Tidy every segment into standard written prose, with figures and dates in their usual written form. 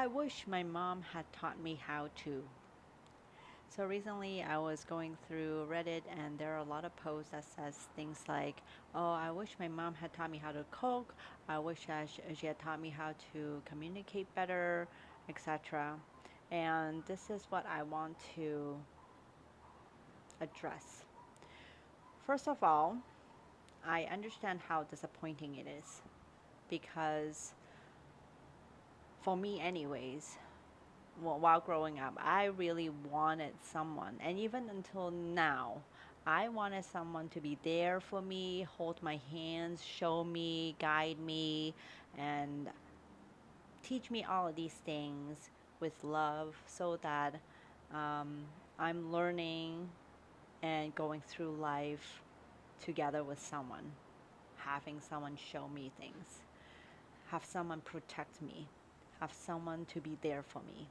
I wish my mom had taught me how to. So recently I was going through Reddit and there are a lot of posts that says things like, "Oh, I wish my mom had taught me how to cook. I wish she had taught me how to communicate better, etc." And this is what I want to address. First of all, I understand how disappointing it is because for me anyways, while growing up, I really wanted someone, and even until now, I wanted someone to be there for me, hold my hands, show me, guide me, and teach me all of these things with love so that um, I'm learning and going through life together with someone, having someone show me things, have someone protect me, have someone to be there for me.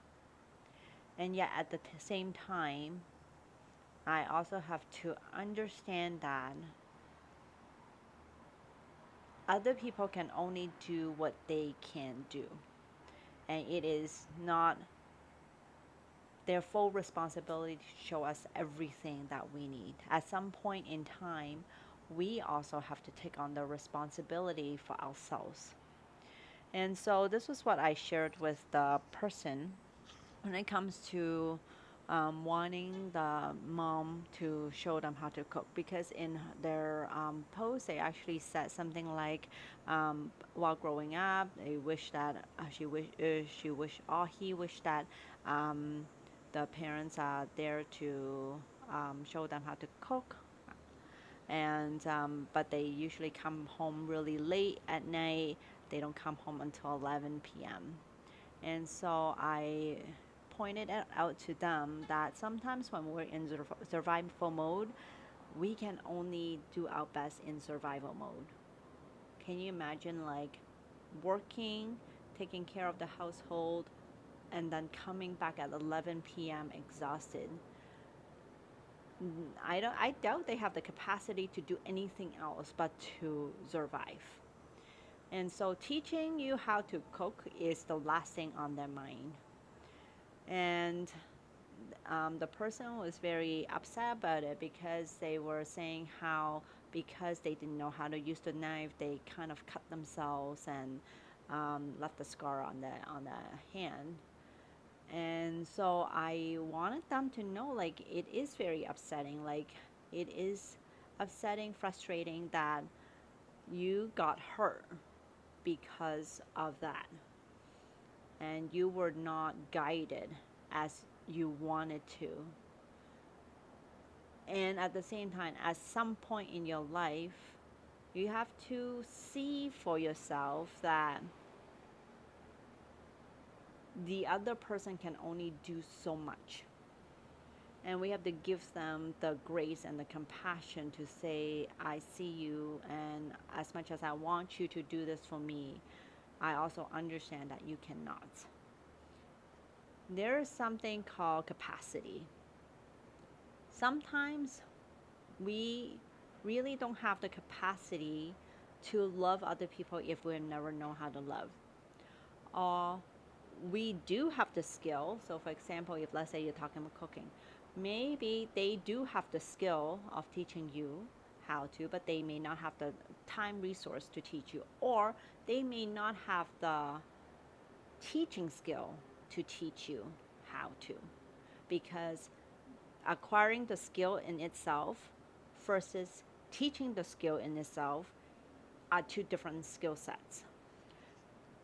And yet at the same time, I also have to understand that other people can only do what they can do. And it is not their full responsibility to show us everything that we need. At some point in time, we also have to take on the responsibility for ourselves. And so this was what I shared with the person when it comes to wanting the mom to show them how to cook, because in their post they actually said something like, while growing up they wish that she wish or he wished that um, the parents are there to show them how to cook, and but they usually come home really late at night. They don't come home until 11 p.m. And so I pointed it out to them that sometimes when we're in survival mode, we can only do our best in survival mode. Can you imagine like working, taking care of the household, and then coming back at 11 p.m. exhausted? I doubt they have the capacity to do anything else but to survive. And so teaching you how to cook is the last thing on their mind. And the person was very upset about it because they were saying how because they didn't know how to use the knife, they kind of cut themselves and left a scar on the hand. And so I wanted them to know, like, it is very upsetting. Like, it is upsetting, frustrating that you got hurt because of that, and you were not guided as you wanted to. And at the same time, at some point in your life, you have to see for yourself that the other person can only do so much. And we have to give them the grace and the compassion to say, I see you, and as much as I want you to do this for me, I also understand that you cannot. There is something called capacity. Sometimes we really don't have the capacity to love other people if we never know how to love. Or we do have the skill. So, for example, if let's say you're talking about cooking, maybe they do have the skill of teaching you how to, but they may not have the time resource to teach you, or they may not have the teaching skill to teach you how to, because acquiring the skill in itself versus teaching the skill in itself are two different skill sets.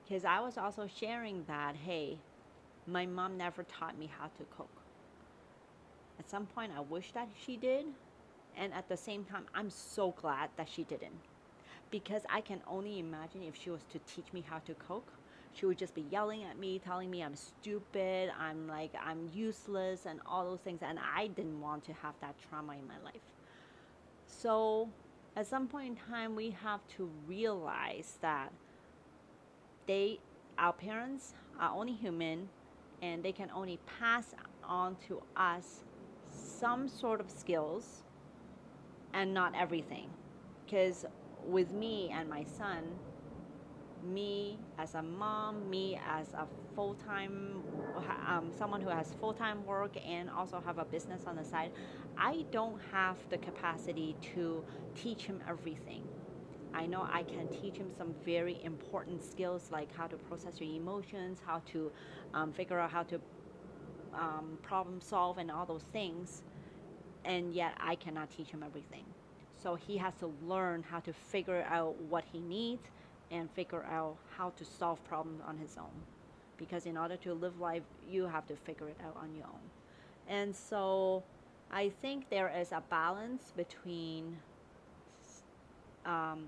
Because I was also sharing that, hey, my mom never taught me how to cook. At some point, I wish that she did. And at the same time, I'm so glad that she didn't. Because I can only imagine if she was to teach me how to cook, she would just be yelling at me, telling me I'm stupid, I'm useless, and all those things. And I didn't want to have that trauma in my life. So at some point in time, we have to realize that our parents are only human, and they can only pass on to us some sort of skills and not everything. Because with me and my son, me as a mom, me as a full-time, someone who has full-time work and also have a business on the side, I don't have the capacity to teach him everything. I know I can teach him some very important skills like how to process your emotions, how to figure out how to problem solve and all those things, and yet I cannot teach him everything. So he has to learn how to figure out what he needs and figure out how to solve problems on his own. Because in order to live life, you have to figure it out on your own. And so I think there is a balance between um,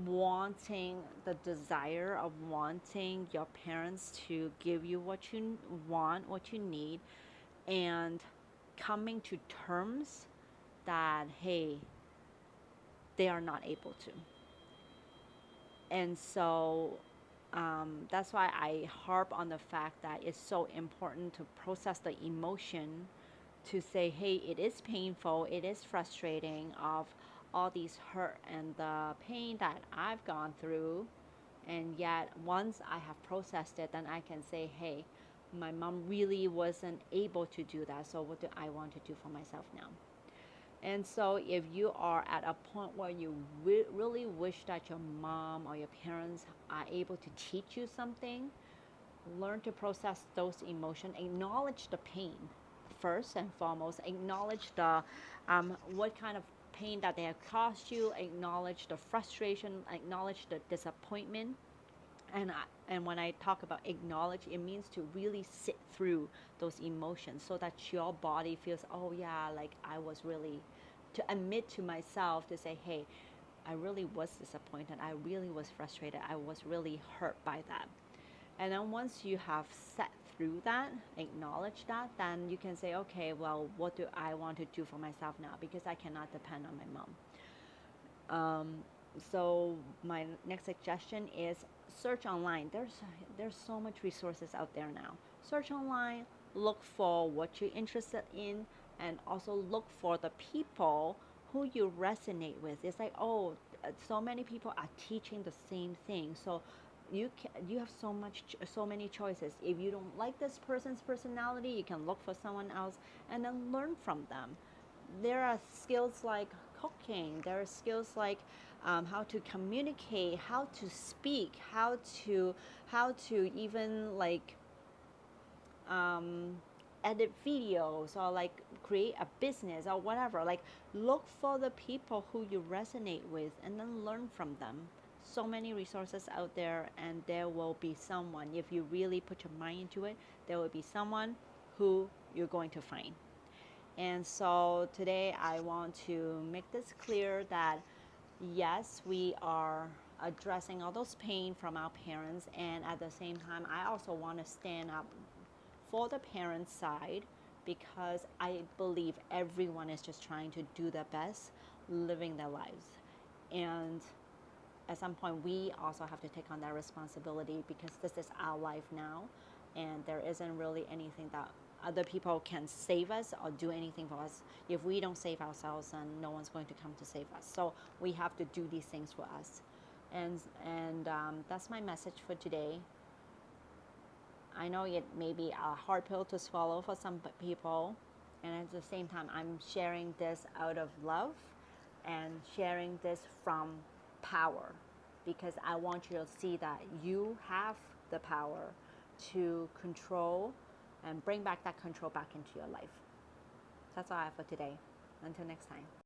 wanting the desire of wanting your parents to give you what you want, what you need, and coming to terms that, hey, they are not able to. And so that's why I harp on the fact that it's so important to process the emotion, to say, hey, it is painful, it is frustrating of all these hurt and the pain that I've gone through. And yet, once I have processed it, then I can say, hey, my mom really wasn't able to do that. So, what do I want to do for myself now? And so, if you are at a point where you really wish that your mom or your parents are able to teach you something, learn to process those emotions, acknowledge the pain first and foremost, acknowledge the what kind of pain that they have caused you, acknowledge the frustration, acknowledge the disappointment. And when I talk about acknowledge, it means to really sit through those emotions so that your body feels, oh yeah, like I was really, to admit to myself to say, hey, I really was disappointed, I really was frustrated, I was really hurt by that. And then once you have sat through that, acknowledge that, then you can say, okay, well, what do I want to do for myself now? Because I cannot depend on my mom. So my next suggestion is search online. There's so much resources out there now. Search online, look for what you're interested in, and also look for the people who you resonate with. It's like, oh, so many people are teaching the same thing. So you have so many choices. If you don't like this person's personality, you can look for someone else and then learn from them. There are skills like cooking. There are skills like how to communicate, how to speak, how to even like um, edit videos or like create a business or whatever. Like look for the people who you resonate with and then learn from them. So many resources out there, and there will be someone, if you really put your mind into it, there will be someone who you're going to find. And so today I want to make this clear that yes, we are addressing all those pain from our parents, and at the same time I also want to stand up for the parents' side, because I believe everyone is just trying to do their best living their lives. And at some point we also have to take on that responsibility, because this is our life now, and there isn't really anything that other people can save us or do anything for us. If we don't save ourselves, then no one's going to come to save us. So we have to do these things for us. And that's my message for today. I know it may be a hard pill to swallow for some people, and at the same time I'm sharing this out of love and sharing this from power, because I want you to see that you have the power to control and bring back that control back into your life. That's all I have for today. Until next time.